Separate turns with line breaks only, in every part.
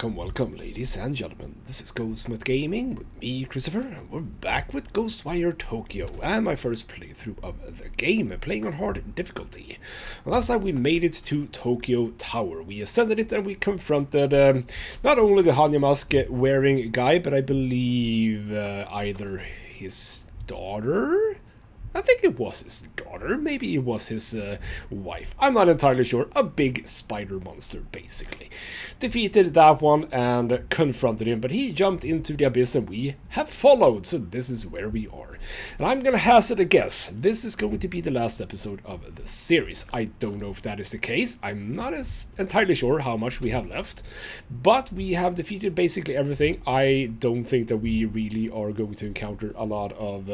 Welcome, ladies and gentlemen. This is Ghostwire Gaming with me, Christopher, and we're back with Ghostwire Tokyo and my first playthrough of the game, playing on hard difficulty. Last time we made it to Tokyo Tower. We ascended it and we confronted not only the Hanya mask wearing guy, but I believe either his daughter? I think it was his daughter, maybe it was his wife. I'm not entirely sure. A big spider monster, basically. Defeated that one and confronted him, but he jumped into the abyss and we have followed, so this is where we are. And I'm gonna hazard a guess. This is going to be the last episode of the series. I don't know if that is the case. I'm not entirely sure how much we have left, but we have defeated basically everything. I don't think that we really are going to encounter a lot of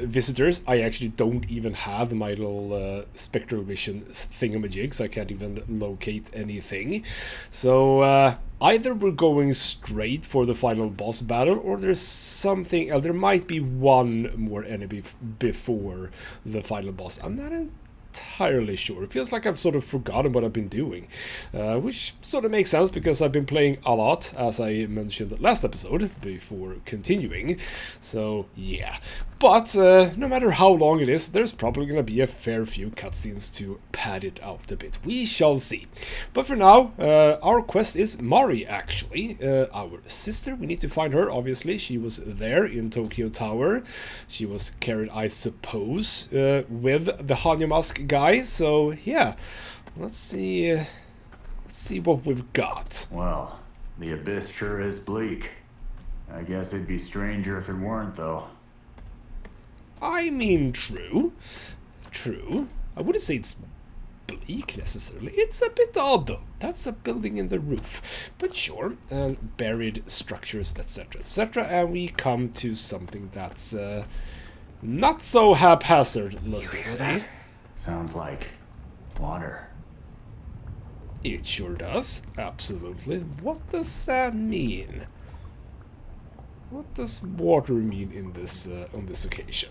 visitors. I actually don't even have my little spectral vision thingamajig, so I can't even locate anything. So either we're going straight for the final boss battle, or there's something else. There might be one more enemy before the final boss. I'm not entirely sure. It feels like I've sort of forgotten what I've been doing, which sort of makes sense because I've been playing a lot, as I mentioned last episode, before continuing. So yeah, but no matter how long it is, there's probably gonna be a fair few cutscenes to pad it out a bit. We shall see. But for now, our quest is Mari, actually, our sister. We need to find her, obviously. She was there in Tokyo Tower. She was carried, I suppose, with the Hanya mask guy. So yeah, let's see what we've got.
Well, the abyss sure is bleak. I guess it'd be stranger if it weren't, though.
I mean, true. I wouldn't say it's bleak necessarily. It's a bit odd though. That's a building in the roof, but sure. And buried structures, etc., etc. And we come to something that's not so haphazard, let's say.
That? Sounds like water.
It sure does. Absolutely. What does that mean? What does water mean in this on this occasion?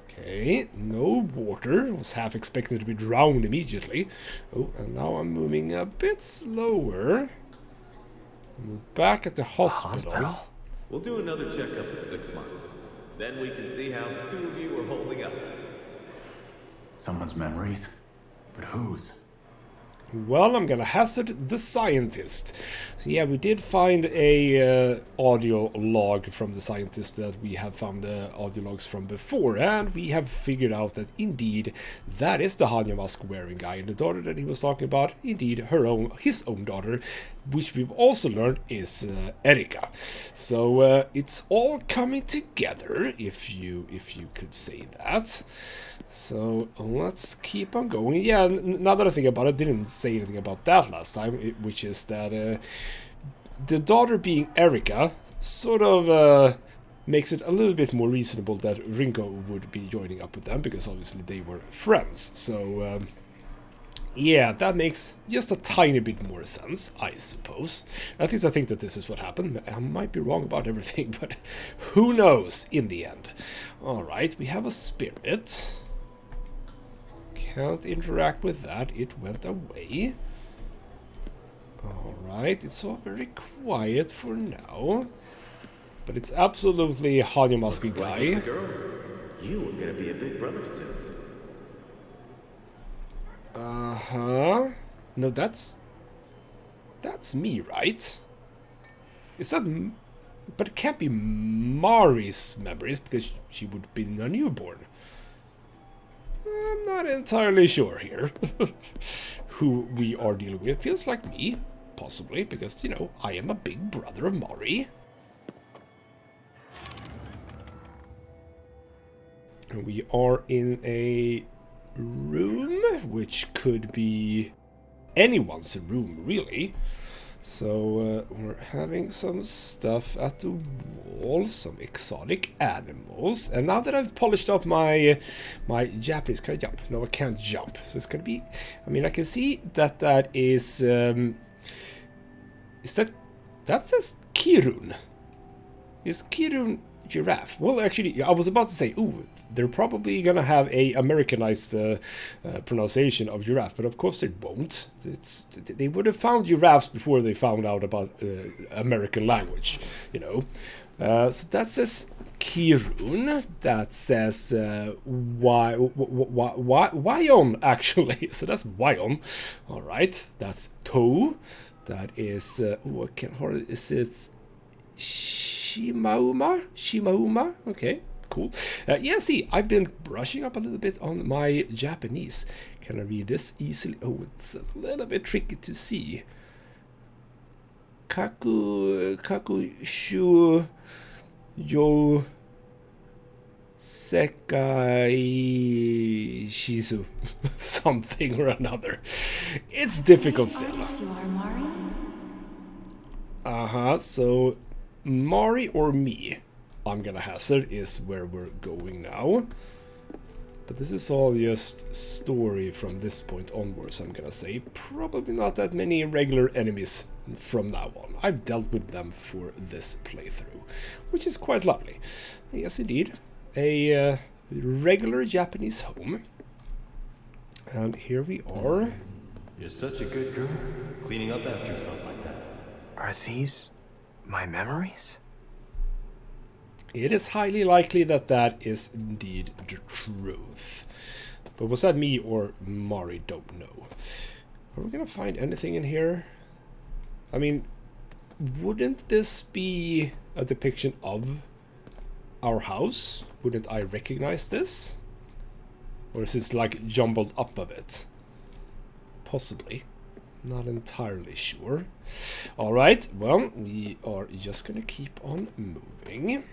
Okay, no water. Was half expected to be drowned immediately. Oh, and now I'm moving a bit slower. I'm back at the hospital.
We'll do another checkup in 6 months. Then we can see how the two of you are holding up.
Someone's memories? But whose?
Well, I'm gonna hazard the scientist. So yeah, we did find a audio log from the scientist that we have found audio logs from before, and we have figured out that indeed that is the Hanya mask wearing guy, and the daughter that he was talking about, indeed his own daughter, which we've also learned is Erika. So it's all coming together, if you could say that. So let's keep on going. Yeah, now that I think about it, I didn't say anything about that last time, which is that the daughter being Erika sort of makes it a little bit more reasonable that Ringo would be joining up with them, because obviously they were friends. So yeah, that makes just a tiny bit more sense, I suppose. At least I think that this is what happened. I might be wrong about everything, but who knows in the end. Alright, we have a spirit. Can't interact with that, it went away. Alright, it's all very quiet for now. But it's absolutely Hanya Musky guy.
Like girl. You are gonna be a big brother soon.
Uh-huh. No, that's me, right? Is that... But it can't be Mari's memories, because she would have been a newborn. I'm not entirely sure here who we are dealing with. Feels like me, possibly, because, you know, I am a big brother of Mari. And we are in a room, which could be anyone's room, really. So we're having some stuff at the wall, some exotic animals, and now that I've polished up my Japanese, can I jump? No, I can't jump. So it's gonna be, I mean, I can see that that is that says Kirun. Is Kirun giraffe. Well, actually, I was about to say, ooh, they're probably gonna have a Americanized pronunciation of giraffe, but of course they won't. They would have found giraffes before they found out about American language, you know. So that says Kirun. That says Wyon, actually. So that's Wyon. All right. That's To. That is. I can't hardly. Is it Shimauma? Shimauma? Okay, cool. Yeah, see, I've been brushing up a little bit on my Japanese. Can I read this easily? Oh, it's a little bit tricky to see. Kakushu yo sekai shizu. Something or another. It's difficult still. So Mari or me, I'm gonna hazard, is where we're going now. But this is all just story from this point onwards, I'm gonna say. Probably not that many regular enemies from now on. I've dealt with them for this playthrough, which is quite lovely. Yes, indeed. A regular Japanese home. And here we are.
You're such a good girl, cleaning up after yourself like that.
Are these my memories?
It is highly likely that that is indeed the truth. But was that me or Mari? Don't know. Are we gonna find anything in here? I mean, wouldn't this be a depiction of our house? Wouldn't I recognize this? Or is this like jumbled up a bit? Possibly. Not entirely sure. Alright, well, we are just gonna keep on moving.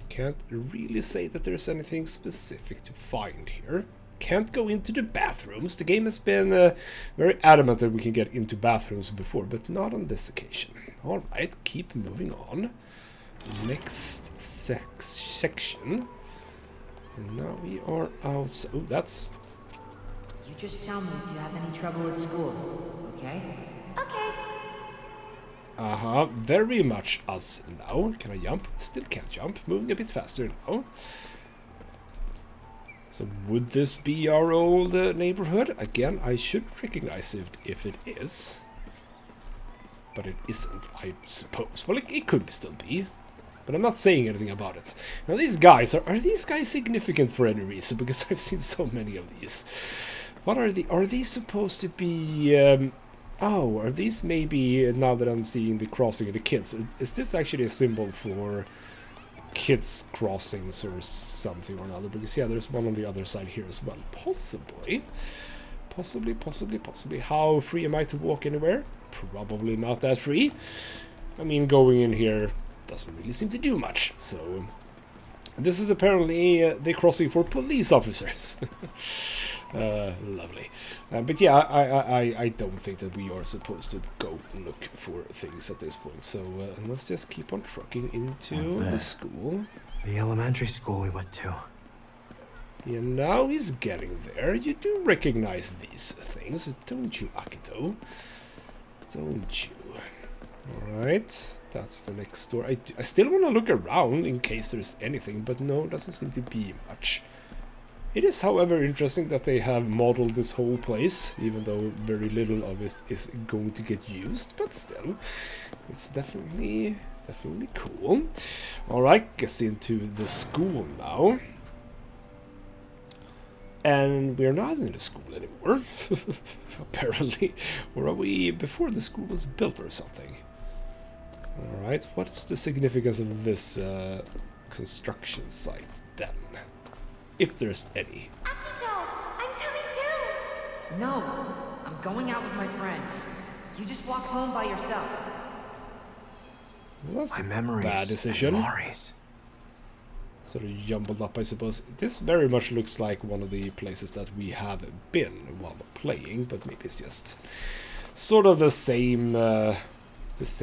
Can't really say that there's anything specific to find here. Can't go into the bathrooms. The game has been very adamant that we can get into bathrooms before, but not on this occasion. Alright, keep moving on. Next section. And now we are outside. Oh, that's...
You just tell me if you have any trouble at school, okay? Okay.
Very much us now. Can I jump? Still can't jump. Moving a bit faster now. So would this be our old neighborhood? Again, I should recognize it if it is. But it isn't, I suppose. Well, it could still be. But I'm not saying anything about it. Now these guys, are these guys significant for any reason? Because I've seen so many of these. What are these supposed to be... oh, are these maybe, now that I'm seeing the crossing of the kids, is this actually a symbol for kids crossings or something or another? Because yeah, there's one on the other side here as well. Possibly. Possibly. How free am I to walk anywhere? Probably not that free. I mean, going in here doesn't really seem to do much, so... This is apparently the crossing for police officers. Lovely. But yeah, I don't think that we are supposed to go look for things at this point. So let's just keep on trucking into the school.
The elementary school we went to.
Yeah, now he's getting there. You do recognize these things, don't you, Akito? Don't you? Alright, that's the next door. I still want to look around in case there's anything, but no, doesn't seem to be much. It is, however, interesting that they have modeled this whole place, even though very little of it is going to get used, but still, it's definitely cool. Alright, gets into the school now. And we're not in the school anymore, apparently. Or are we before the school was built or something? Alright, what's the significance of this construction site then? If there's any.
Akito, I'm coming too! No, I'm going out with my friends. You just walk home by yourself.
Well, that's
My
a
memories
bad decision.
and Mori's.
Sort of jumbled up, I suppose. This very much looks like one of the places that we have been while playing, but maybe it's just sort of the same, what's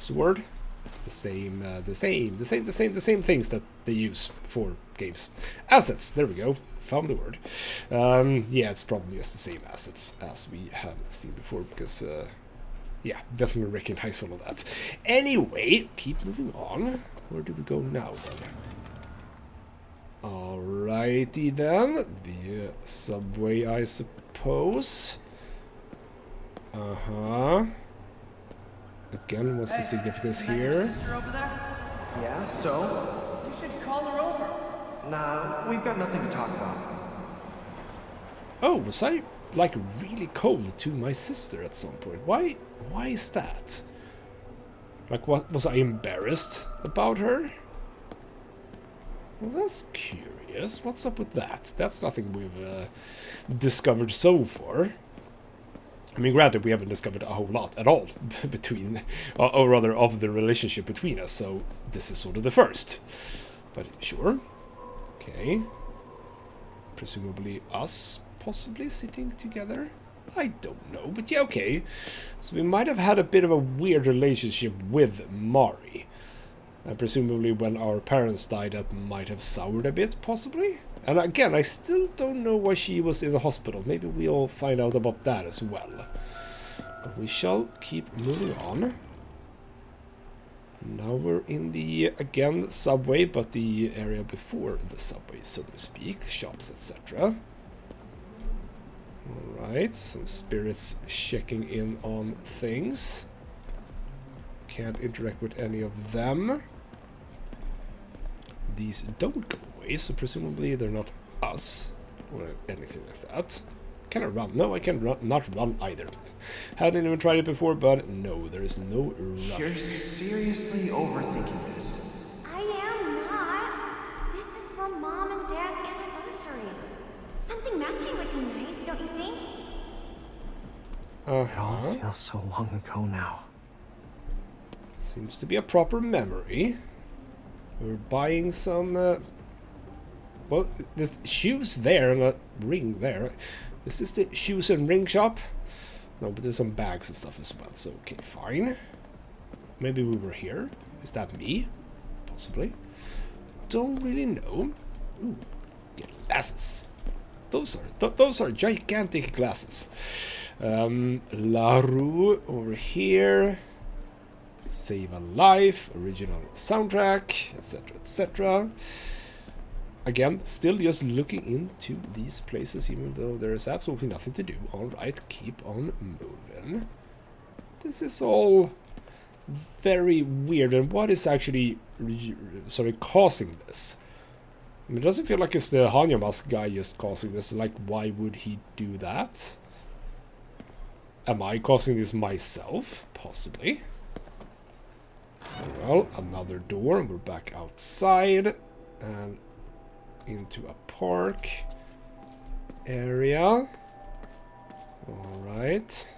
the word? The same things that they use for games. Assets, there we go. Found the word. Yeah, it's probably just the same assets as we have seen before, because Yeah, definitely recognize all of that. Anyway, keep moving on. Where do we go now then? Alrighty then. The subway, I suppose. Uh-huh. Again, what's the significance here?
Sister over there?
Yeah, so?
You should call her over.
Nah, we've got nothing to talk about.
Oh, was I, like, really cold to my sister at some point? Why is that? Like, what, was I embarrassed about her? Well, that's curious. What's up with that? That's nothing we've discovered so far. I mean, granted, we haven't discovered a whole lot at all between, or rather, of the relationship between us, so this is sort of the first. But sure. Okay. Presumably us, possibly, sitting together? I don't know, but yeah, okay. So we might have had a bit of a weird relationship with Mari. And presumably when our parents died, that might have soured a bit, possibly? And again, I still don't know why she was in the hospital. Maybe we'll find out about that as well. But we shall keep moving on. Now we're in the, again, subway, but the area before the subway, so to speak. Shops, etc. Alright, some spirits checking in on things. Can't interact with any of them. These don't go away, so presumably they're not us or anything like that. Can I run? No, I can not run either. Hadn't even tried it before, but no, there is no run.
You're seriously overthinking this.
I am not. This is for Mom and Dad's anniversary. Something matching would be nice, don't you think?
It all feels so long ago now.
Seems to be a proper memory. We're buying some, well, there's shoes there and a ring there. Is this the shoes and ring shop? No, but there's some bags and stuff as well, so okay, fine. Maybe we were here. Is that me? Possibly. Don't really know. Ooh, glasses. Those are gigantic glasses. LaRue over here. Save a Life, original soundtrack, etc, etc. Again, still just looking into these places, even though there is absolutely nothing to do. Alright, keep on moving. This is all very weird, and what is actually causing this? I mean, it doesn't feel like it's the Hanyamas guy just causing this. Like, why would he do that? Am I causing this myself? Possibly. Well, another door, and we're back outside and into a park area. Alright.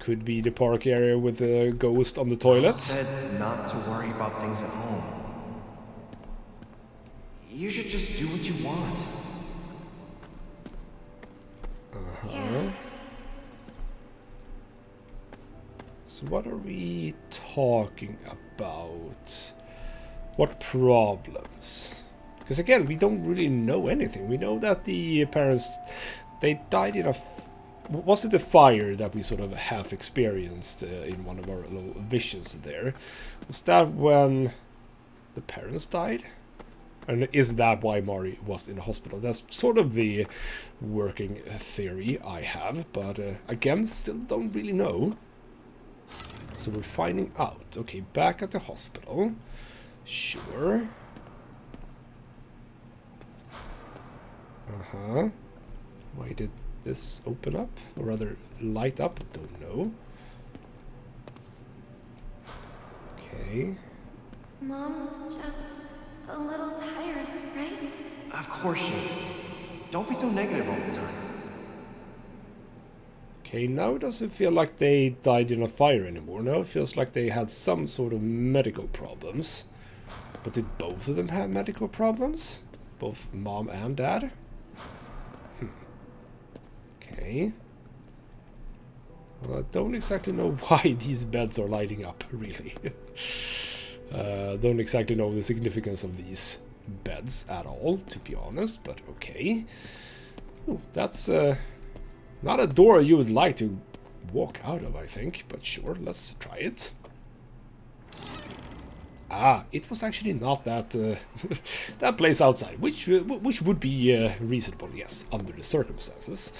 Could be the park area with the ghost on the toilet.
Said not to worry about things at home. You should just do what you want.
Yeah.
So what are we talking about? What problems? Because again, we don't really know anything. We know that the parents, they died in a... Was it a fire that we sort of half experienced in one of our little visions there? Was that when the parents died? And is that why Mari was in the hospital? That's sort of the working theory I have. But again, still don't really know. So we're finding out. Okay, back at the hospital. Sure. Uh-huh. Why did this open up? Or rather, light up? Don't know. Okay.
Mom's just a little tired, right?
Of course she is. Don't be so negative all the time.
Okay, now it doesn't feel like they died in a fire anymore. Now it feels like they had some sort of medical problems. But did both of them have medical problems? Both mom and dad? Okay. Well, I don't exactly know why these beds are lighting up, really. Don't exactly know the significance of these beds at all, to be honest, but okay. Ooh, that's not a door you would like to walk out of, I think. But sure, let's try it. Ah, it was actually not that that place outside, which would be reasonable, yes, under the circumstances.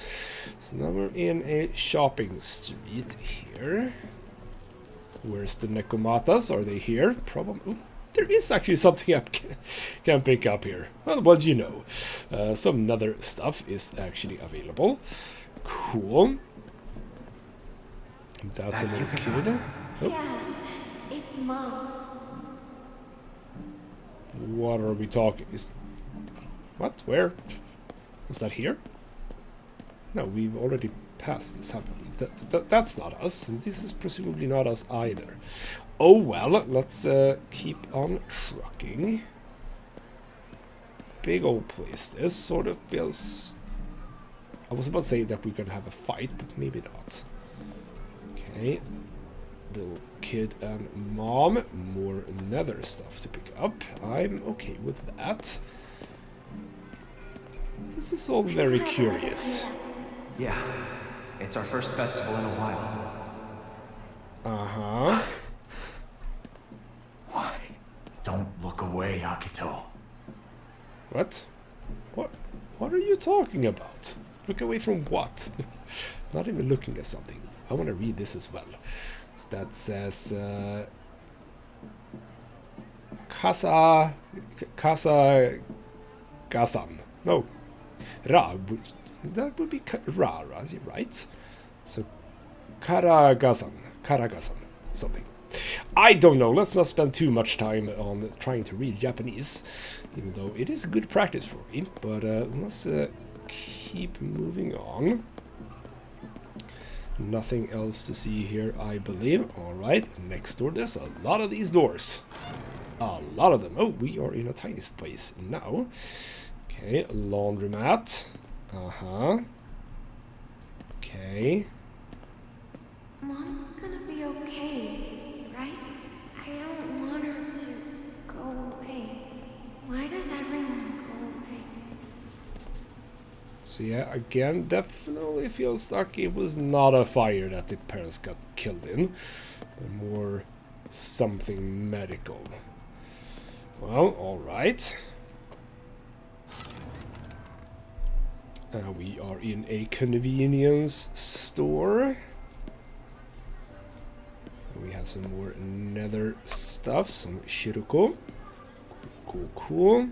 So now we're in a shopping street here. Where's the Nekomatas? Are they here? Probably. There is actually something I can pick up here. Well, what do you know? Some nether stuff is actually available. Cool. That's a little kid. Oh.
Yeah, it's Mom's.
What are we talking? What? Where? Was that here? No, we've already passed this, haven't we? That's not us, and this is presumably not us either. Oh well, let's keep on trucking. Big old place. This sort of feels... I was about to say that we're gonna have a fight, but maybe not. Okay. Little kid and mom. More nether stuff to pick up. I'm okay with that. This is all very curious.
Yeah, it's our first festival in a while.
Uh-huh.
Why? Don't look away, Akito.
What? What are you talking about? Look away from what? Not even looking at something. I want to read this as well. So that says Kasa Gasan. No. Ra. That would be Ra, right? So Karagasan. Something. I don't know. Let's not spend too much time on trying to read Japanese, even though it is good practice for me. But let's keep moving on. Nothing else to see here, I believe. Alright, next door. There's a lot of these doors. A lot of them. Oh, we are in a tiny space now. Okay, laundromat. Uh-huh. Okay.
Mom's gonna be okay, right? I don't want her to go away. Why does everyone go away?
So yeah, again, definitely feels like it was not a fire that the parents got killed in, but more something medical. Well, alright. We are in a convenience store. We have some more nether stuff, some shiroko. Cool.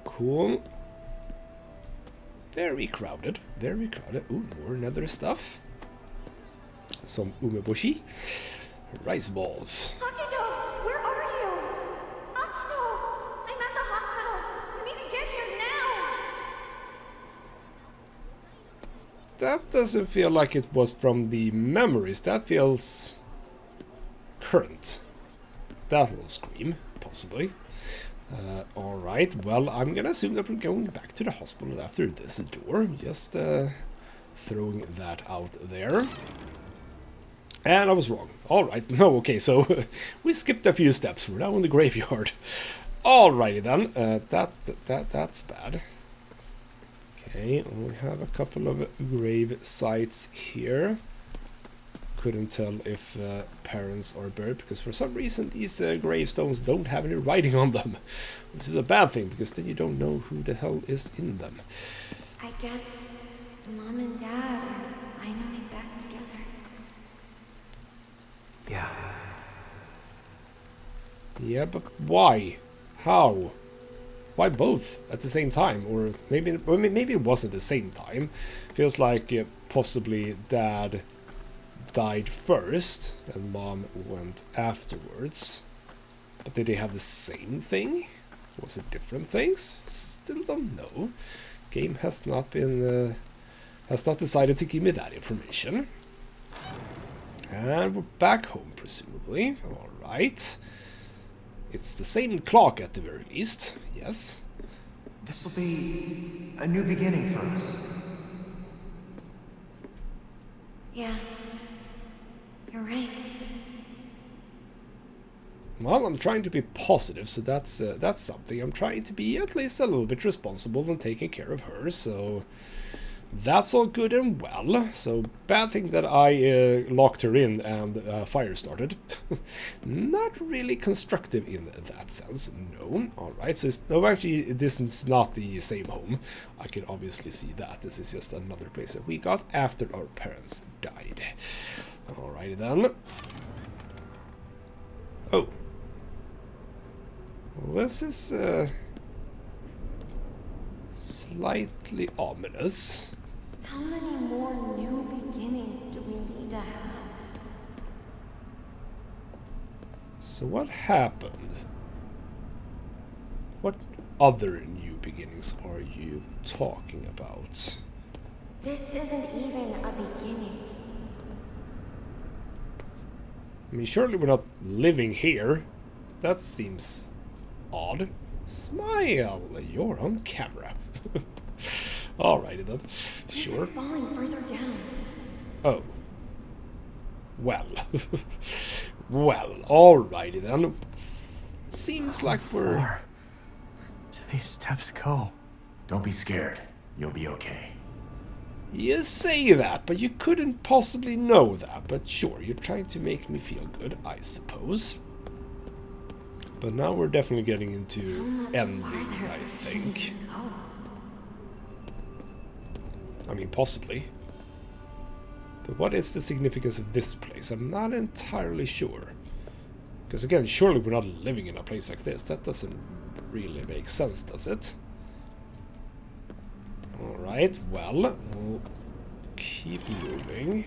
Cool. Very crowded. Ooh, more nether stuff. Some umeboshi. Rice balls.
Akito, where are you? Akito, I'm at the hospital. You need to get here now.
That doesn't feel like it was from the memories. That feels current. That will scream, possibly. Alright, well, I'm gonna assume that we're going back to the hospital after this door. Just throwing that out there. And I was wrong. Alright, no, okay, so we skipped a few steps. We're now in the graveyard. Alrighty then, that's bad. Okay, we have a couple of grave sites here. Couldn't tell if parents are buried, because for some reason these gravestones don't have any writing on them. This is a bad thing, because then you don't know who the hell is in them.
I guess Mom and Dad are finally back together.
Yeah.
Yeah, but why? How? Why both at the same time? Or maybe it wasn't the same time. Feels like possibly Dad died first and Mom went afterwards. But did they have the same thing? Was it different things? Still don't know. Game has not been has not decided to give me that information. And we're back home, presumably. Alright. It's the same clock at the very least. Yes.
This will be a new beginning for us.
Yeah, you're right.
Well, I'm trying to be positive, so that's something. I'm trying to be at least a little bit responsible and taking care of her, so That's all good and well. So bad thing that I locked her in and fire started. Not really constructive in that sense. No. Alright, so no, actually this is not the same home. I can obviously see that. This is just another place that we got after our parents died. Alrighty then. Oh. Well, this is slightly ominous.
How many more new beginnings do we need to have?
So what happened? What other new beginnings are you talking about?
This isn't even a beginning.
I mean, surely we're not living here. That seems odd. Smile, you're on camera. Alrighty then. Sure.
Falling further down.
Oh. Well. Well, alrighty then. Seems like we're...
Where do these steps go?
Don't be scared. You'll be okay.
You say that, but you couldn't possibly know that. But sure, you're trying to make me feel good, I suppose. But now we're definitely getting into ending, I think. I mean, possibly. But what is the significance of this place? I'm not entirely sure. Because again, surely we're not living in a place like this. That doesn't really make sense, does it? Alright, well, we'll keep moving.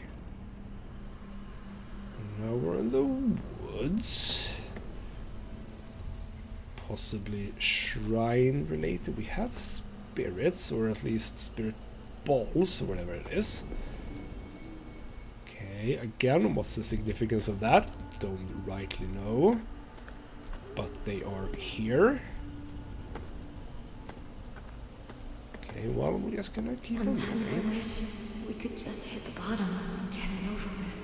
Now we're in the woods. Possibly shrine related. We have spirits, or at least spirit balls, or whatever it is. Okay, again, what's the significance of that? Don't rightly know. But they are here. Okay, well, we're just gonna keep on
Sometimes I
moving.
wish we could just hit the bottom and get it over with.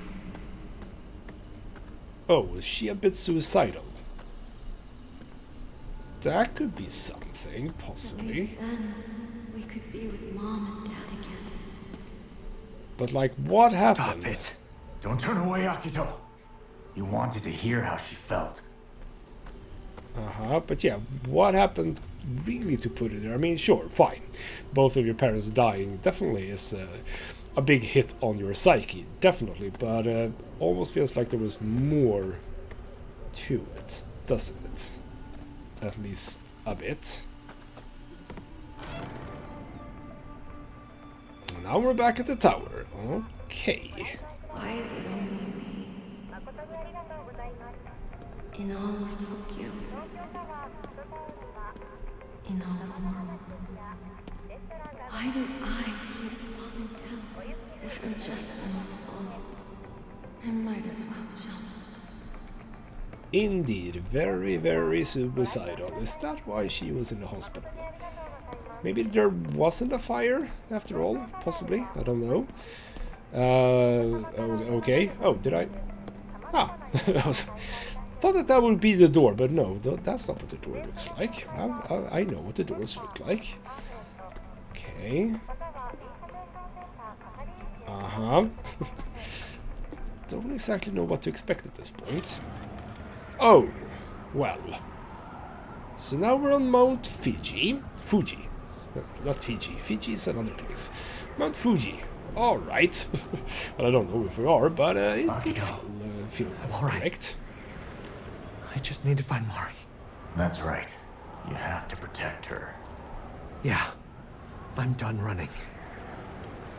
Oh, is she a bit suicidal? That could be something,
At
possibly.
least then, we could be with Mom and Dad again.
But like, what happened?
Stop it.
Don't turn away, Akito. You wanted to hear how she felt.
Uh-huh, but yeah, what happened really to put it there? I mean, sure, fine. Both of your parents dying definitely is a big hit on your psyche, definitely. But almost feels like there was more to it, doesn't it? At least a bit. Now we're back at the tower. Okay.
Why is it only me? In all of Tokyo. In all the world. Why do I keep falling down? If I'm just gonna fall, I might as well jump.
Indeed, very, very suicidal. Is that why she was in the hospital? Maybe there wasn't a fire after all, possibly. I don't know. Okay. Oh, did I? Ah, thought that would be the door, but no, that's not what the door looks like. I know what the doors look like. Okay. Uh-huh. Don't exactly know what to expect at this point. Oh, well. So now we're on Mount Fuji. Fuji. Not Fiji. Fiji is another place. Mount Fuji. Alright. Well, I don't know if we are, but it could feel
all right.
correct.
I just need to find Mari.
That's right. You have to protect her.
Yeah. I'm done running.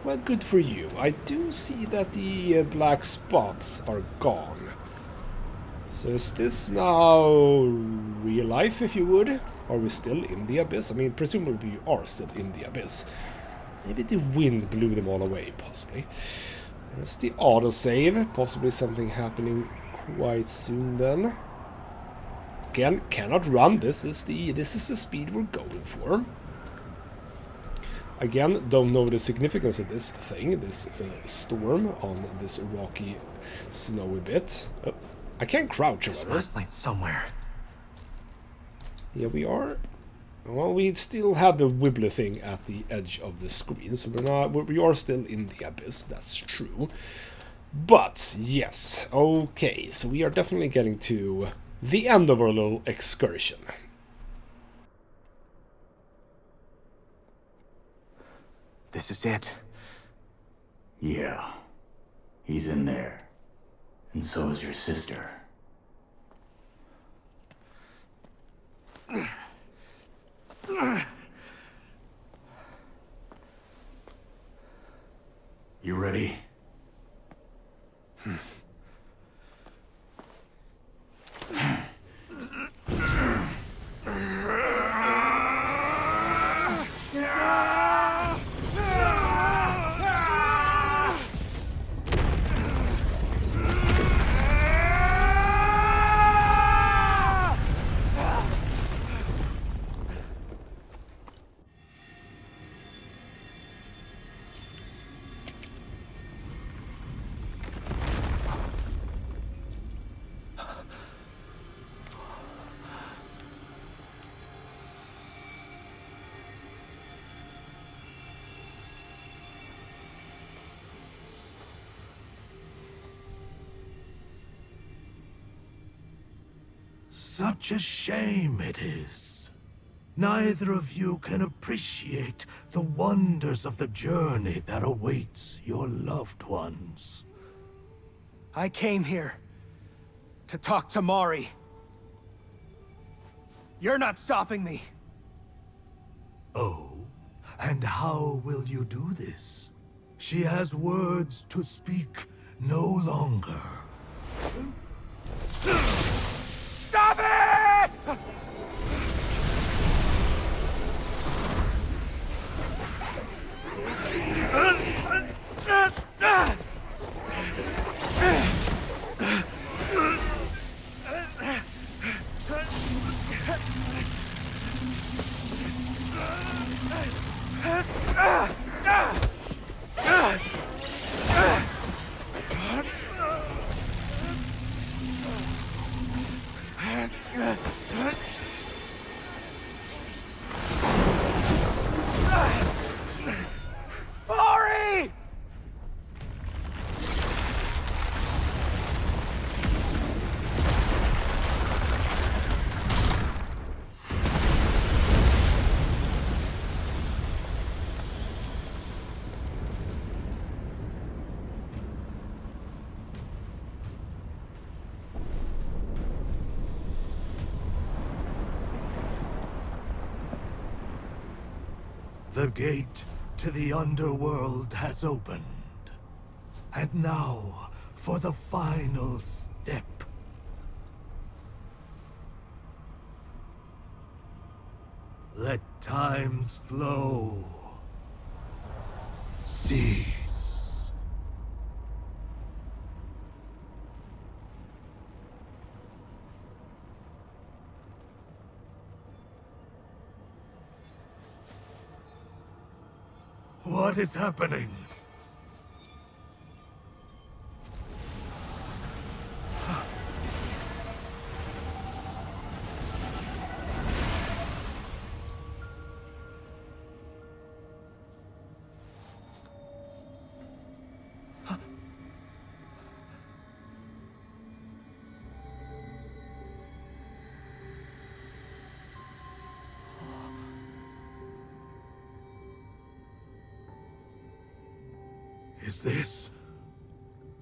Well, good for you. I do see that the black spots are gone. So is this now real life, if you would? Are we still in the abyss? I mean, presumably we are still in the abyss. Maybe the wind blew them all away, possibly. There's the autosave. Possibly something happening quite soon then. Again, cannot run. This is the speed we're going for. Again, don't know the significance of this thing, this storm on this rocky, snowy bit. Oh, I can't crouch,
There's
however.
last light somewhere.
Yeah, we are. Well, we still have the wibbly thing at the edge of the screen, so we are still in the abyss, that's true. But, yes, okay, so we are definitely getting to the end of our little excursion.
This is it.
Yeah. He's in there. And so is your sister. You ready?
Such a shame it is. Neither of you can appreciate the wonders of the journey that awaits your loved ones.
I came here to talk to Mari. You're not stopping me.
Oh, and how will you do this? She has words to speak no longer.
Stop it! Mari!
The gate to the underworld has opened. And now, for the final step. Let time's flow cease. What is happening?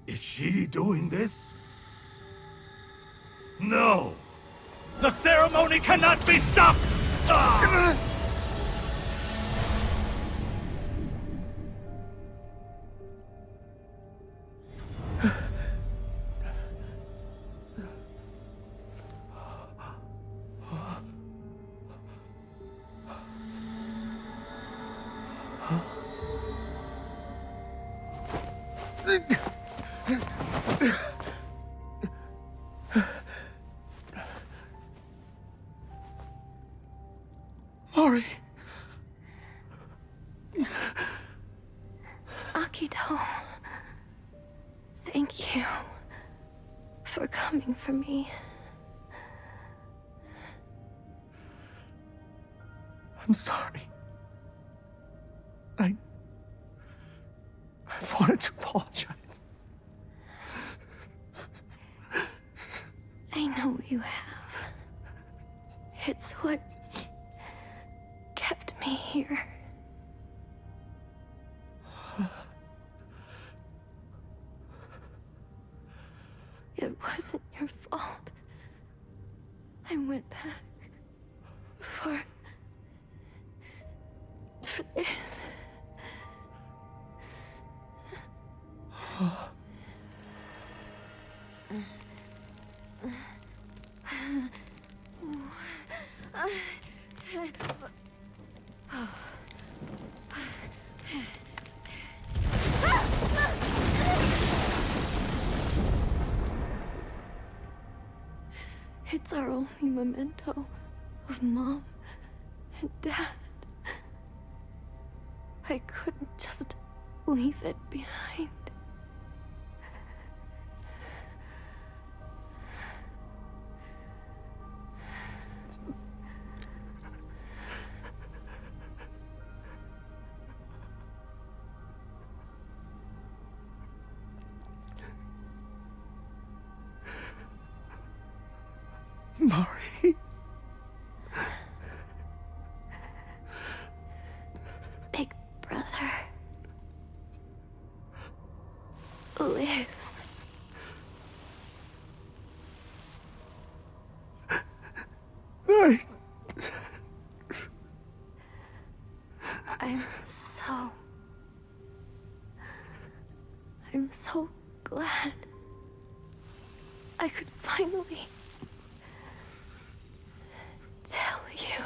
Is she doing this? No! The ceremony cannot be stopped! Ah! Mari.
Akito. Thank you for coming for me.
I'm sorry. I wanted to apologize.
I know you have. It's what kept me here. It wasn't your fault. I went back for this. It's our only memento of Mom and Dad. I couldn't just leave it behind.
Mari.
Big brother. Live. I'm so glad I could finally tell you.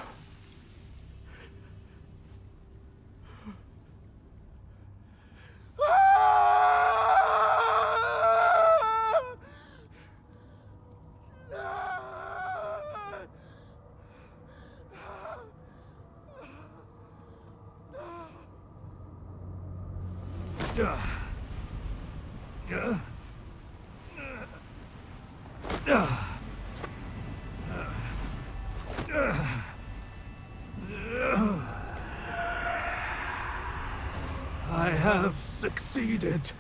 I have succeeded.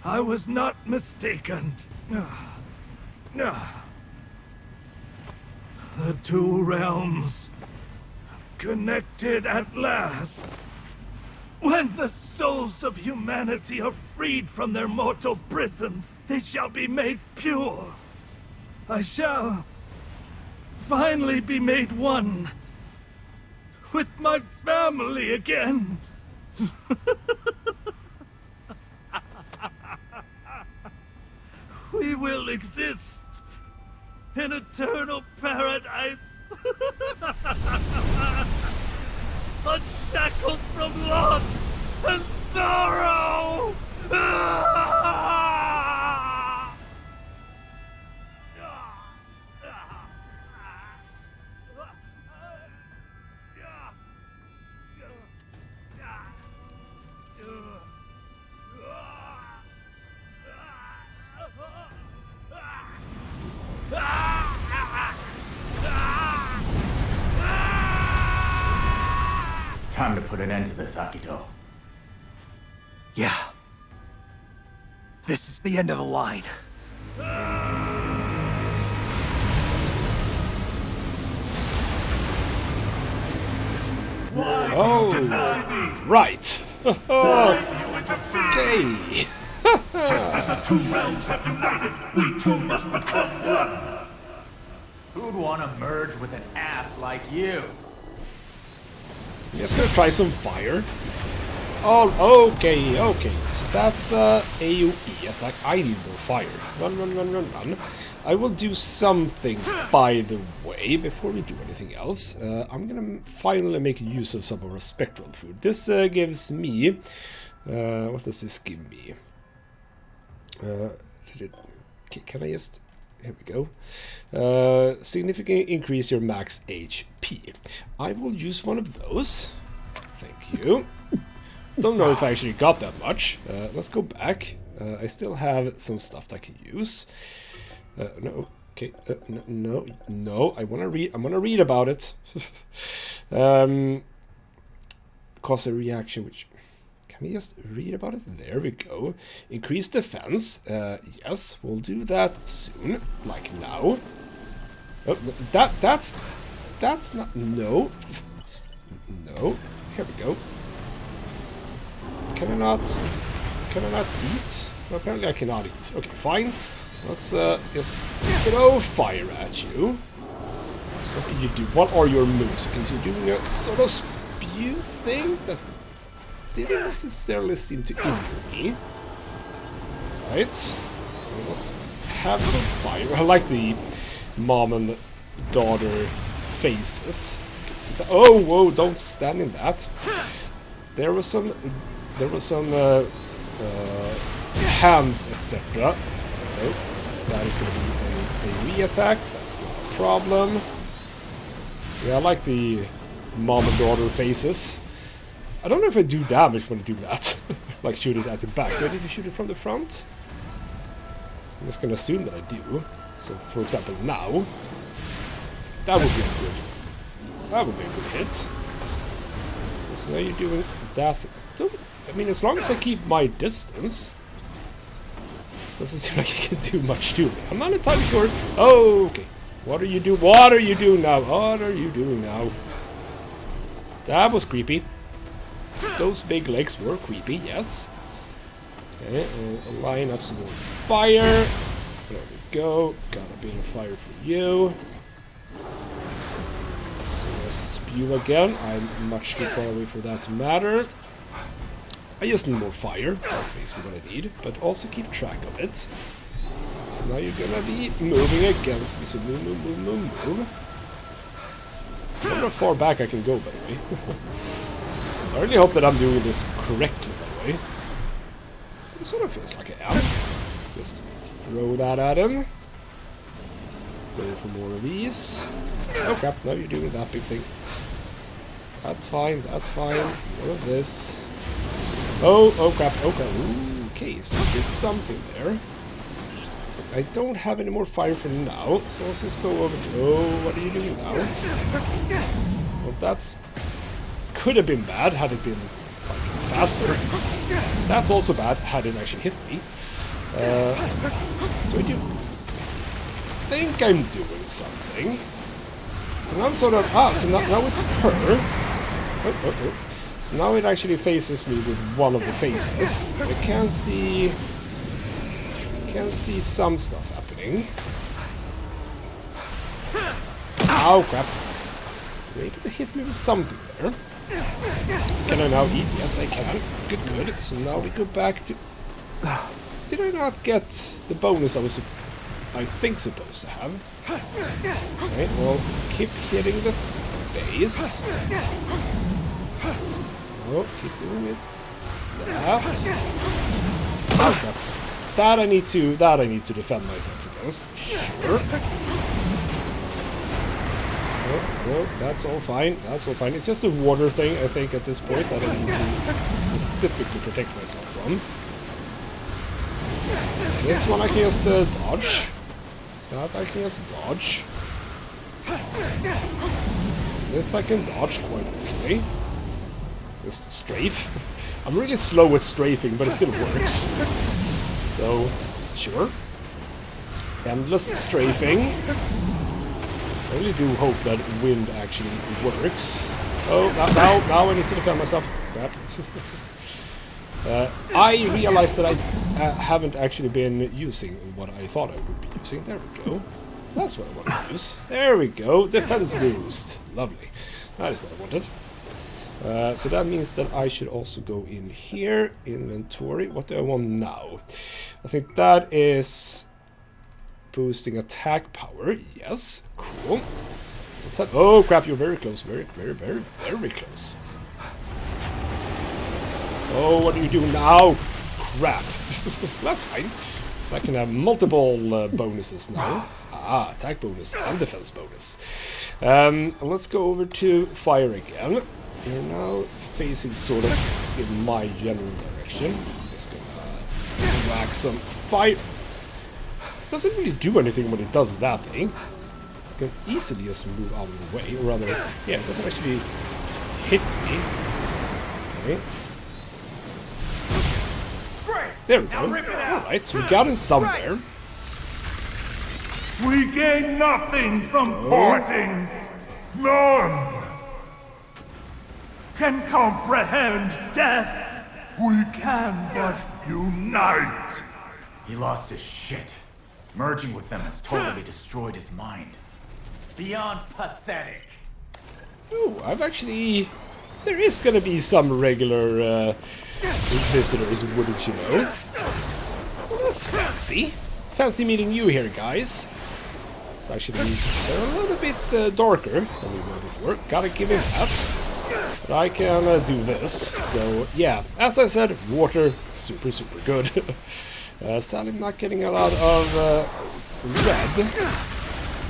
I was not mistaken. The two realms connected at last. When the souls of humanity are freed from their mortal prisons, they shall be made pure. I shall finally be made one with my family again. We will exist in eternal paradise, unshackled from loss and sorrow.
Time to put an end to this, Akito.
Yeah. This is the end of the line.
Oh, right. Okay.
Just as the two realms have united, we too must become one.
Who'd want to merge with an ass like you?
I'm just gonna try some fire. Oh, okay. So that's AoE attack. I need more fire. Run. I will do something, by the way, before we do anything else. I'm gonna finally make use of some of our spectral food. This gives me... what does this give me? Okay, can I just... Here we go. Significantly increase your max HP. I will use one of those. Thank you. Don't know if I actually got that much. Let's go back. I still have some stuff that I can use. No, okay. No. I wanna read. I'm gonna read about it. Cause a reaction which... Can I just read about it? There we go. Increase defense. Yes, we'll do that soon. Like now. Oh, that's not... No. No. Here we go. Can I not eat? Well, apparently I cannot eat. Okay, fine. Let's just throw fire at you. What did you do? What are your moves? Because you're doing a sort of spew thing that didn't necessarily seem to injure me. Right. Let's have some fire. I like the mom and daughter faces. Okay, so oh, whoa! Don't stand in that. There was some hands, etc. Okay. That is going to be a re-attack. That's not a problem. Yeah, I like the mom and daughter faces. I don't know if I do damage when I do that. Like shoot it at the back. Do I need to shoot it from the front? I'm just going to assume that I do. So, for example, now. That would be a good. That would be a good hit. So now you're doing that. I mean, as long as I keep my distance. Doesn't seem like you can do much to me. I'm not entirely sure. Oh, okay. What are you doing? What are you doing now? What are you doing now? That was creepy. Those big legs were creepy, yes. Okay, we'll line up some more fire. There we go. Got a bit of fire for you. So spew again. I'm much too far away for that to matter. I just need more fire. That's basically what I need. But also keep track of it. So now you're gonna be moving against me. So move, move, move, move, move. I wonder how far back I can go, by the way. I really hope that I'm doing this correctly, by the way. It sort of feels like I am. Just throw that at him. Go for more of these. Oh crap, now you're doing that big thing. That's fine, that's fine. More of this. Oh crap, oh crap. Ooh, okay, so we did something there. I don't have any more fire for now, so let's just go over to... Oh, what are you doing now? Well, that's... Could have been bad had it been like, faster. That's also bad had it actually hit me. So I do think I'm doing something. So now I'm sort of... Ah, so now it's her. Oh. So now it actually faces me with one of the faces. I can see some stuff happening. Ow, crap. You're able to hit me with something there. Can I now eat? Yes, I can. Good. So now we go back to... Did I not get the bonus I was, I think, supposed to have? Okay, well, keep hitting the base. Oh, keep doing it. That. Okay. That I need to defend myself against. Sure. Oh, that's all fine. That's all fine. It's just a water thing, I think, at this point that I need to specifically protect myself from. This one I can just dodge. That I can just dodge. This I can dodge quite easily. Just strafe. I'm really slow with strafing, but it still works. So, sure. Endless strafing. I really do hope that wind actually works. Oh, now I need to defend myself. I realized that I haven't actually been using what I thought I would be using. There we go. That's what I want to use. There we go. Defense boost. Lovely. That is what I wanted. So that means that I should also go in here. Inventory. What do I want now? I think that is boosting attack power. Yes. Cool. Let's have... Oh crap, you're very close. Very close. Oh, what are you doing now? Crap. That's fine. So I can have multiple bonuses now. Ah, attack bonus and defense bonus. Let's go over to fire again. You're now facing sort of in my general direction. I'm just gonna whack some fire. Doesn't really do anything when it does that thing. can easily just move out of the way, or rather, yeah, it doesn't actually hit me. Okay. There we go. Alright, so we got in somewhere.
We gain nothing from partings. None can comprehend death. We can but unite.
He lost his shit. Merging with them has totally destroyed his mind. Beyond pathetic.
Ooh, I've actually... There is gonna be some regular visitors, wouldn't you know? Well, that's fancy. Fancy meeting you here, guys. It's actually a little bit darker than we were before. Gotta give him that. But I can do this. So, yeah, as I said, water, super, super good. Sadly, I'm not getting a lot of red.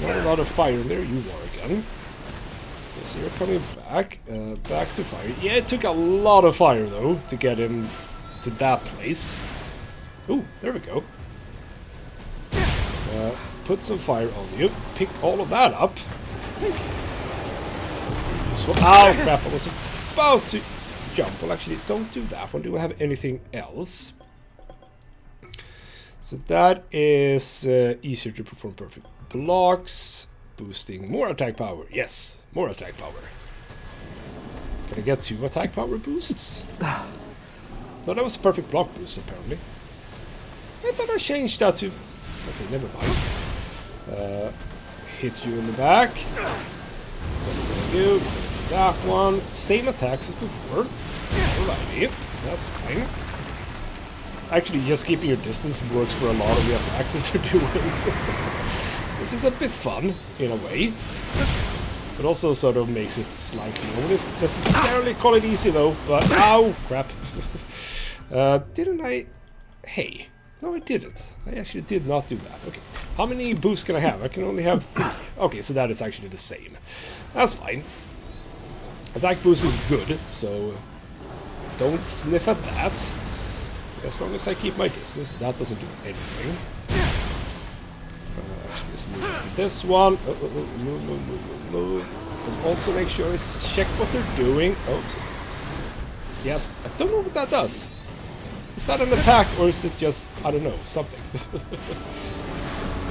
Not a lot of fire in there. You are again. Okay, so you're coming back. Back to fire. Yeah, it took a lot of fire, though, to get him to that place. Ooh, there we go. Put some fire on you. Pick all of that up. Thank you. That's pretty useful. Ow, crap. I was about to jump. Well, actually, don't do that one. Do I have anything else? So that is easier to perform perfect blocks. Boosting more attack power. Yes, more attack power. Can I get 2 attack power boosts? No, that was a perfect block boost, apparently. I thought I changed that to... Okay, never mind. Hit you in the back. You. That one. Same attacks as before. Alrighty. That's fine. Actually, just keeping your distance works for a lot of the attacks that you're doing. Which is a bit fun, in a way. But also sort of makes it slightly... I wouldn't necessarily call it easy, though. But... Ow! Crap. Didn't I... Hey. No, I didn't. I actually did not do that. Okay. How many boosts can I have? I can only have 3. Okay, so that is actually the same. That's fine. Attack boost is good, so don't sniff at that. As long as I keep my distance, that doesn't do anything. Actually, let's move on to this one. Move. And also make sure I check what they're doing. Oh, yes. I don't know what that does. Is that an attack, or is it just, I don't know, something?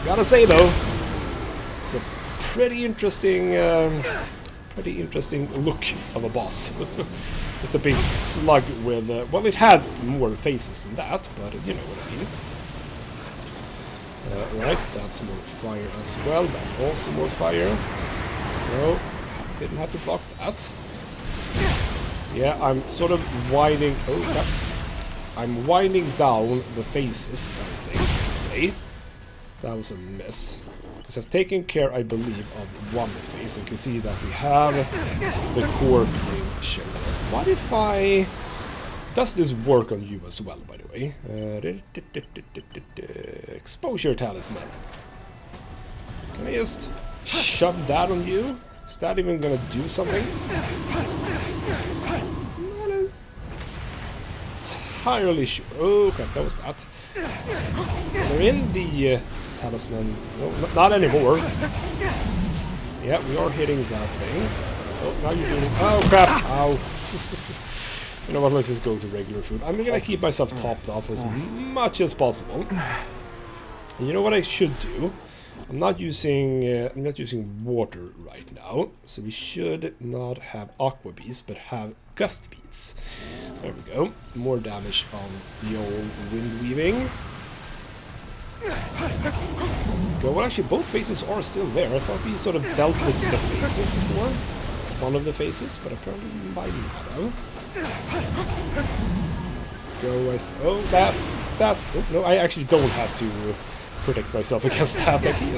Gotta say, though, it's a pretty interesting look of a boss. Just a big slug with, well, it had more faces than that, but you know what I mean. Right, that's more fire as well. That's also more fire. No, didn't have to block that. Yeah, I'm sort of winding... Oh, crap. I'm winding down the faces, I think you could say. That was a miss. Because I've taken care, I believe, of one face. You can see that we have the core being shown. What if I... Does this work on you as well, by the way? Exposure talisman. Can I just shove that on you? Is that even gonna do something? Entirely sure. Oh crap, that was that. We're in the talisman. No, not anymore. Yeah, we are hitting that thing. Oh, now you're doing... Oh crap! Ow! You know what, let's just go to regular food. I'm gonna keep myself topped off as much as possible. And you know what I should do? I'm not using water right now, so we should not have aqua beads, but have gust beads. There we go. More damage on the old wind weaving. Go. Well, actually, both faces are still there. I thought we sort of dealt with the faces before. One of the faces, but apparently we might not have. Go with... Oh, that... Oh, no, I actually don't have to protect myself against that. I can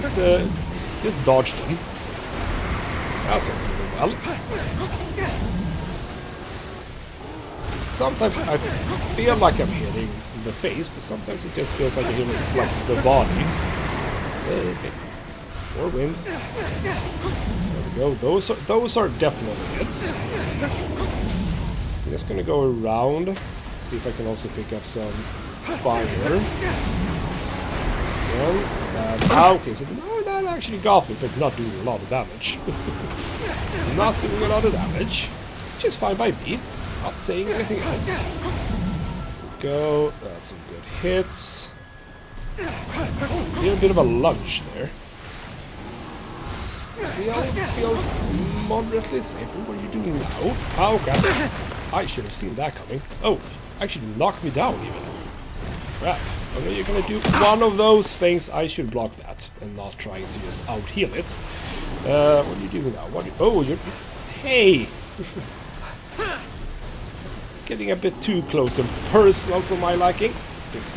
just dodge them. That's not really well. Sometimes I feel like I'm hitting the face, but sometimes it just feels like I'm hitting like the body. Okay. More wind. There we go. Those are definitely hits. I'm just gonna go around, see if I can also pick up some fire. Okay, so no, that actually got me, but not doing a lot of damage. Not doing a lot of damage. Which is fine by me. Not saying anything else. Go. That's some good hits. Oh, did a bit of a lunge there. Still feels moderately safe. What are you doing now? Oh, God. I should have seen that coming. Oh, actually knocked me down even. Crap. I know you're gonna do one of those things. I should block that and not trying to just out-heal it. What are you doing now? Oh, you're... Hey! Getting a bit too close and personal for my liking. If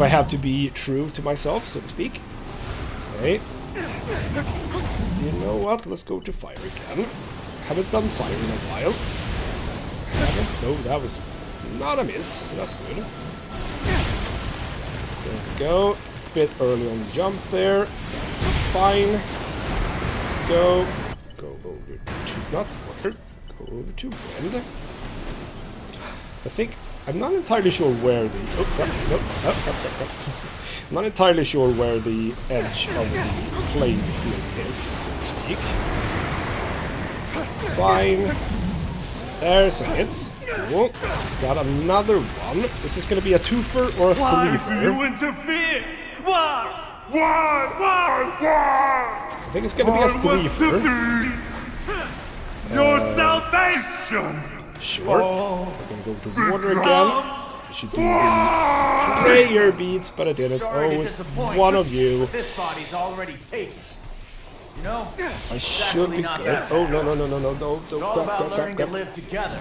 I have to be true to myself, so to speak. Okay. You know what? Let's go to fire again. Haven't done fire in a while. No, that was not a miss, so that's good. There we go. A bit early on the jump there. That's fine. Go over to not water. Go over to wind. I think I'm not entirely sure where the I'm not entirely sure where the edge of the playing field is, so to speak. It's fine. There's a hit. Cool. Got another one. Is this gonna be a twofer or a threefer?
You interfere? Why?
I think it's gonna be a threefer.
Your salvation!
Sure. We're gonna go to water again. I should do the prayer beads, but I didn't. Oh, it's one of you.
This body's already taken. You know,
I should be good. Oh, no, don't
it's all about learning to live together.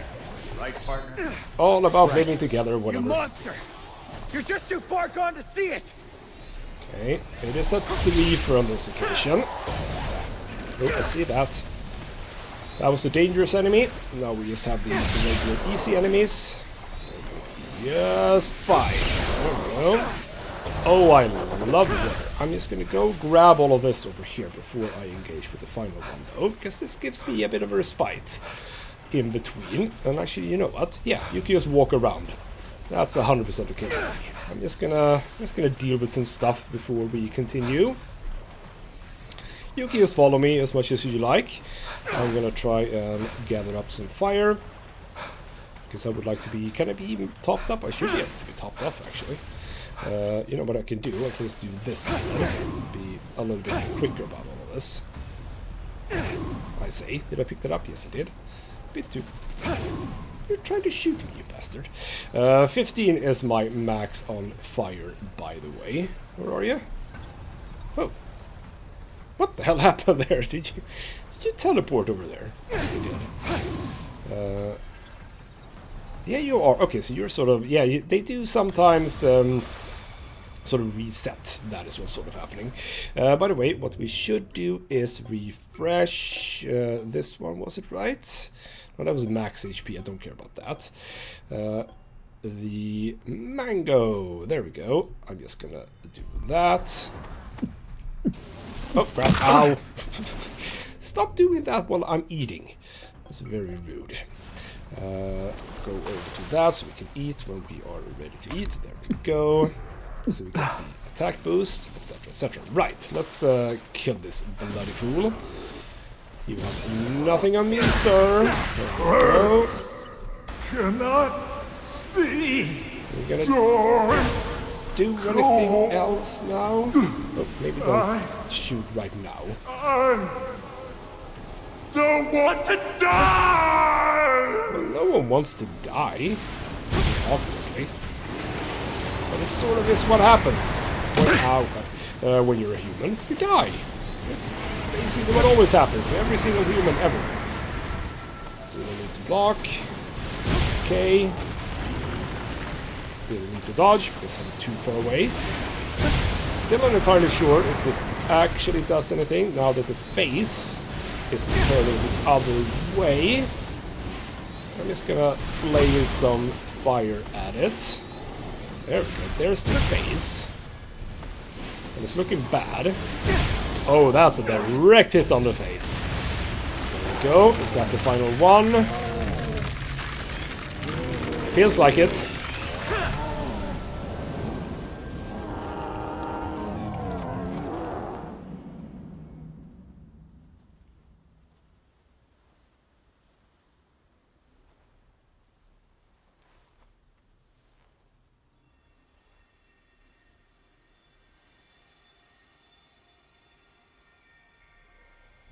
Right, partner?
All about living together,
You
whatever.
monster! You're just too far gone to see it!
Okay, it is a threefer on this occasion. Oh, I see that. That was a dangerous enemy. Now we just have the regular easy enemies. So just fine. There we go. Oh, I love it. I'm just gonna go grab all of this over here before I engage with the final one, though, because this gives me a bit of a respite in between. And actually, you know what? Yeah, you can just walk around. That's 100% okay with me. I'm just gonna deal with some stuff before we continue. You can just follow me as much as you like. I'm gonna try and gather up some fire, because I would like to be... Can I be even topped up? I should be able to be topped off, actually. You know what I can do? I can just do this instead. Be a little bit quicker about all of this. I say. Did I pick that up? Yes, I did. A bit too... You're trying to shoot me, you bastard. 15 is my max on fire, by the way. Where are you? Oh. What the hell happened there? Did you teleport over there? You did. Yeah, you are. Okay, so you're sort of... Yeah, they do sometimes sort of reset. That is what's sort of happening. By the way, what we should do is refresh this one. Was it right? No, that was max HP. I don't care about that. The mango. There we go. I'm just gonna do that. Oh, crap. Ow. Stop doing that while I'm eating. That's very rude. Go over to that so we can eat when we are ready to eat. There we go. So we get the attack boost, etc, etc. Right, let's kill this bloody fool. You have nothing on me, sir. There we go.
Cannot see.
We're gonna do anything else now? Oh, maybe don't shoot right now.
I don't want to die!
Well, no one wants to die, obviously. But it sort of is what happens when you're a human. You die. It's basically what always happens to every single human ever. So we need to block. It's okay. Didn't need to dodge because I'm too far away. Still not entirely sure if this actually does anything now that the face is turning the other way. I'm just gonna lay some fire at it. There we go. There's the face. And it's looking bad. Oh, that's a direct hit on the face. There we go. Is that the final one? Feels like it.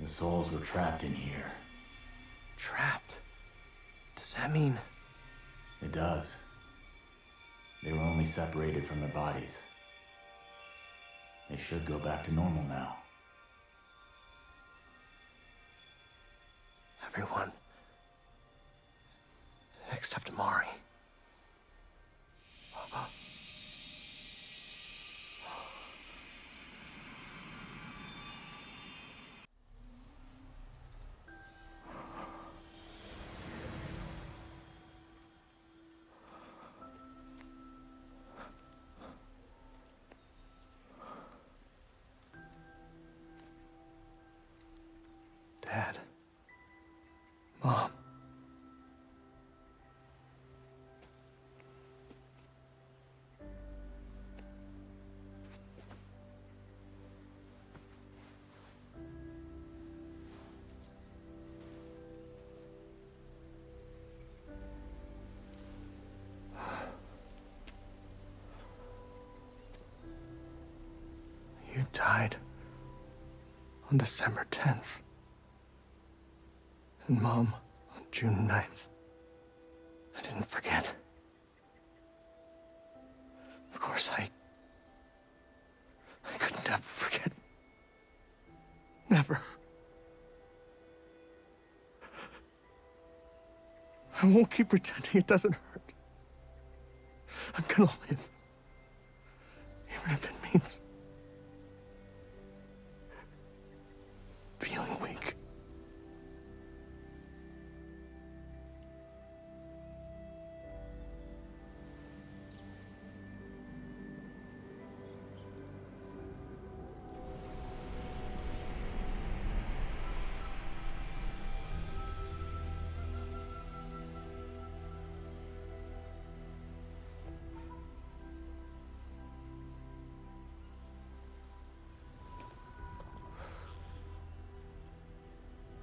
The souls were trapped in here.
Trapped? Does that mean...
It does. They were only separated from their bodies. They should go back to normal now.
Everyone... except Mari. Dad. Mom. You died on December 10th. And Mom on June 9th. I didn't forget. Of course, I could never forget. Never. I won't keep pretending it doesn't hurt. I'm gonna live. Even if it means feeling weak.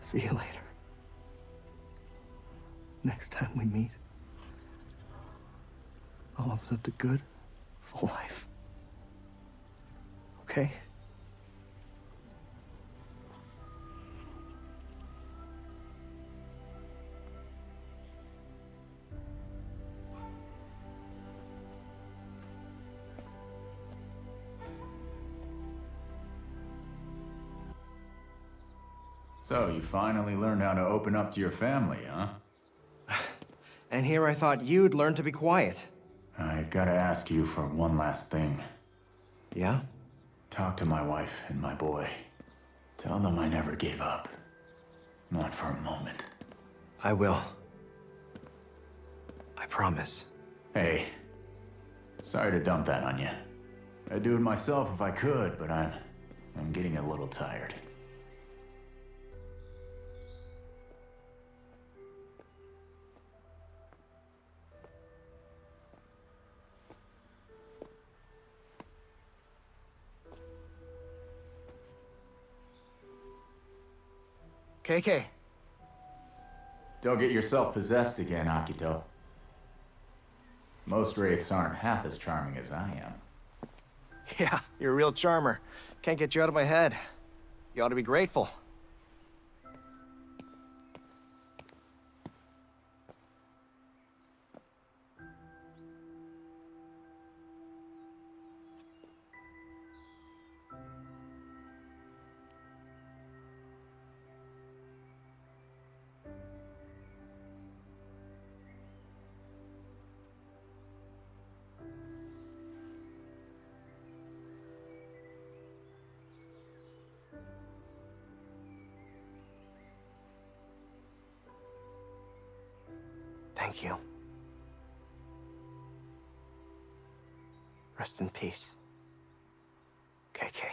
See you later. Next time we meet, I'll have lived a good, full life. Okay?
So, you finally learned how to open up to your family, huh?
And here I thought you'd learn to be quiet.
I gotta ask you for one last thing.
Yeah?
Talk to my wife and my boy. Tell them I never gave up. Not for a moment.
I will. I promise.
Hey, sorry to dump that on you. I'd do it myself if I could, but I'm getting a little tired.
KK.
Don't get yourself possessed again, Akito. Most wraiths aren't half as charming as I am.
Yeah, you're a real charmer. Can't get you out of my head. You ought to be grateful. Thank you. Rest in peace, KK.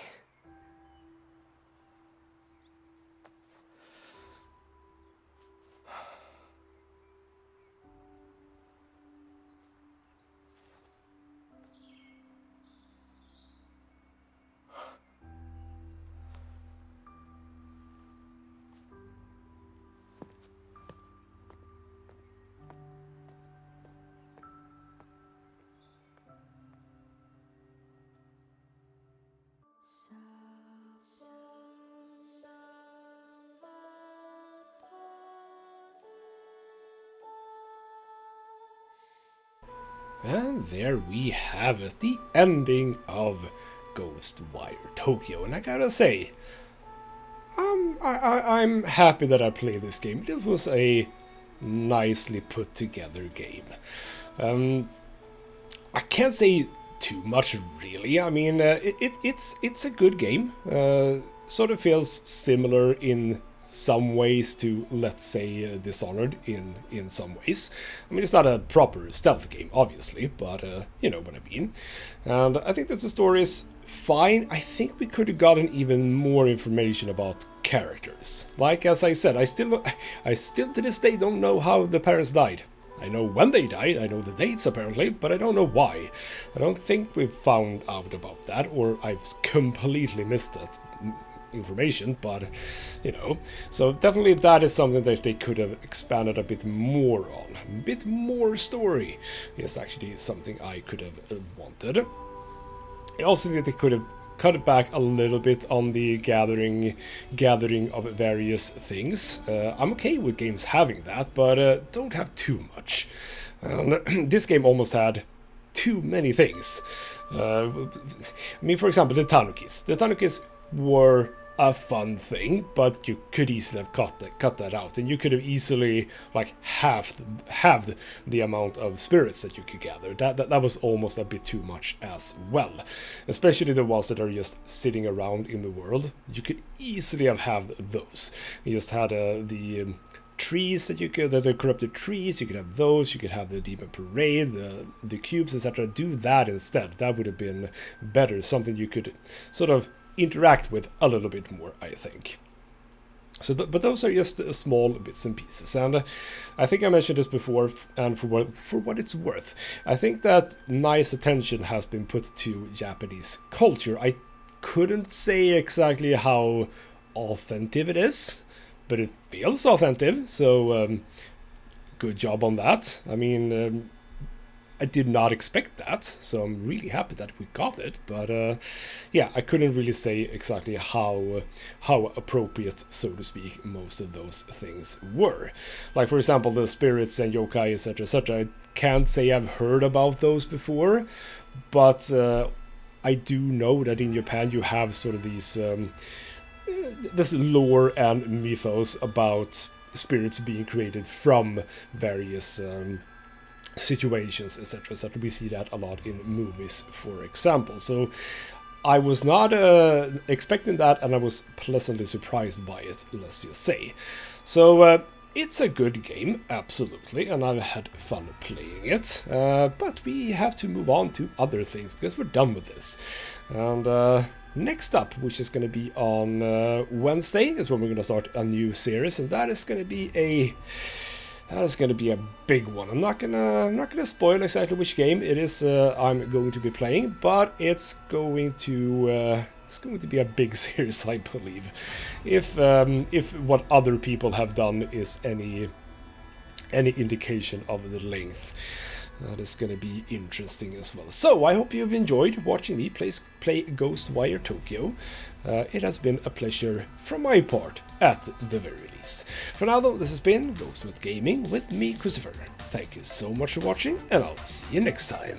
And there we have it, the ending of Ghostwire Tokyo. And I gotta say, I'm happy that I played this game. It was a nicely put together game. I can't say too much really. I mean, it's a good game. Sort of feels similar in some ways to, let's say, Dishonored in some ways. I mean, it's not a proper stealth game, obviously, but you know what I mean. And I think that the story is fine. I think we could have gotten even more information about characters. Like, as I said, I still to this day don't know how the parents died. I know when they died, I know the dates apparently, but I don't know why. I don't think we've found out about that, or I've completely missed that information, but you know. So definitely that is something that they could have expanded a bit more on. A bit more story is actually something I could have wanted. I also think they could have cut it back a little bit on the gathering of various things. I'm okay with games having that, but don't have too much. This game almost had too many things. I mean, for example, the Tanukis. The Tanukis were a fun thing, but you could easily have cut that out, and you could have easily like halved the amount of spirits that you could gather. That was almost a bit too much as well, especially the ones that are just sitting around in the world. You could easily have halved those. You just had the trees that you could, the corrupted trees, you could have those, you could have the demon parade, the cubes, etc. Do that instead. That would have been better, something you could sort of interact with a little bit more, I think. So, but those are just small bits and pieces, and I think I mentioned this before, and for what it's worth, I think that nice attention has been put to Japanese culture. I couldn't say exactly how authentic it is, but it feels authentic, so good job on that. I mean, I did not expect that, so I'm really happy that we got it, but yeah, I couldn't really say exactly how appropriate, so to speak, most of those things were. Like, for example, the spirits and yokai, etc., etc. I can't say I've heard about those before, but I do know that in Japan you have sort of these this lore and mythos about spirits being created from various situations, etc., etc. We see that a lot in movies, for example. So I was not expecting that, and I was pleasantly surprised by it, let's just say. So it's a good game, absolutely, and I've had fun playing it. But we have to move on to other things, because we're done with this. And next up, which is going to be on Wednesday, is when we're going to start a new series, and that is going to be a big one. I'm not gonna spoil exactly which game it is I'm going to be playing, but it's going to be a big series, I believe. If what other people have done is any indication of the length. That is going to be interesting as well. So I hope you've enjoyed watching me play Ghostwire Tokyo. It has been a pleasure from my part, at the very least. For now though, this has been Ghostwire Gaming with me, Christopher. Thank you so much for watching, and I'll see you next time.